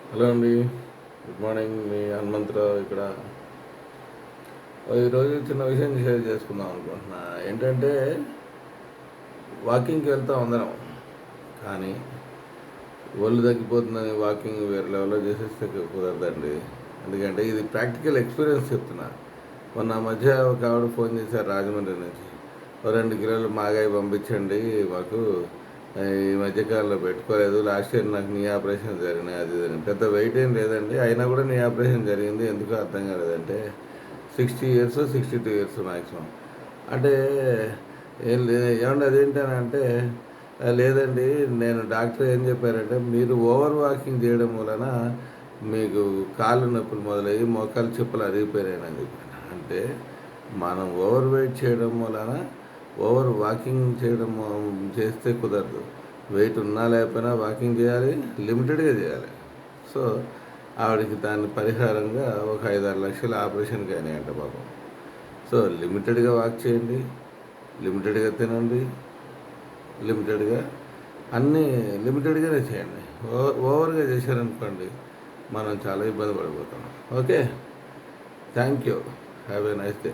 Hello అండి, good morning. మీ హనుమంతరావు ఇక్కడ. ఈరోజు చిన్న విషయం షేర్ చేసుకుందాం అనుకుంటున్నా. ఏంటంటే వాకింగ్కి వెళ్తాం అందరం, కానీ ఒళ్ళు తగ్గిపోతుందని వాకింగ్ వేరే లెవెల్లో చేసేస్తే కుదరదండి. ఎందుకంటే ఇది ప్రాక్టికల్ ఎక్స్పీరియన్స్ చెప్తున్నా. మొన్న మధ్య ఒక ఆవిడ ఫోన్ చేశారు రాజమండ్రి నుంచి. 2 కిలోలు మాగాయి పంపించండి, మాకు ఈ మధ్యకాలంలో పెట్టుకోలేదు, లాస్ట్ ఇయర్ నాకు నీ ఆపరేషన్ జరిగినాయి, అది పెద్ద వెయిట్ ఏం లేదండి, అయినా కూడా నీ ఆపరేషన్ జరిగింది, ఎందుకో అర్థం కాలేదంటే 60 ఇయర్స్ 62 ఇయర్స్ మ్యాక్సిమం. అంటే ఏం లేదు, ఏమన్నా అదేంటని అంటే లేదండి, నేను డాక్టర్ ఏం చెప్పారంటే మీరు ఓవర్ వాకింగ్ చేయడం వలన మీకు కాళ్ళు నొప్పులు మొదలయ్యి మోకాలు చెప్పులు అరిగిపోయాయని చెప్పాను. అంటే మనం ఓవర్ వెయిట్ చేయడం వలన ఓవర్ వాకింగ్ చేస్తే కుదరదు. వెయిట్ ఉన్నా లేకపోయినా వాకింగ్ చేయాలి, లిమిటెడ్గా చేయాలి. సో ఆవిడకి దాని పరిహారంగా ఒక 5-6 లక్షల ఆపరేషన్కి అయినాయంట పాపం. సో లిమిటెడ్గా వాక్ చేయండి, లిమిటెడ్గా తినండి, లిమిటెడ్గా అన్నీ లిమిటెడ్గానే చేయండి. ఓవర్గా చేశారనుకోండి మనం చాలా ఇబ్బంది పడిపోతాం. Okay, thank you, have a nice day.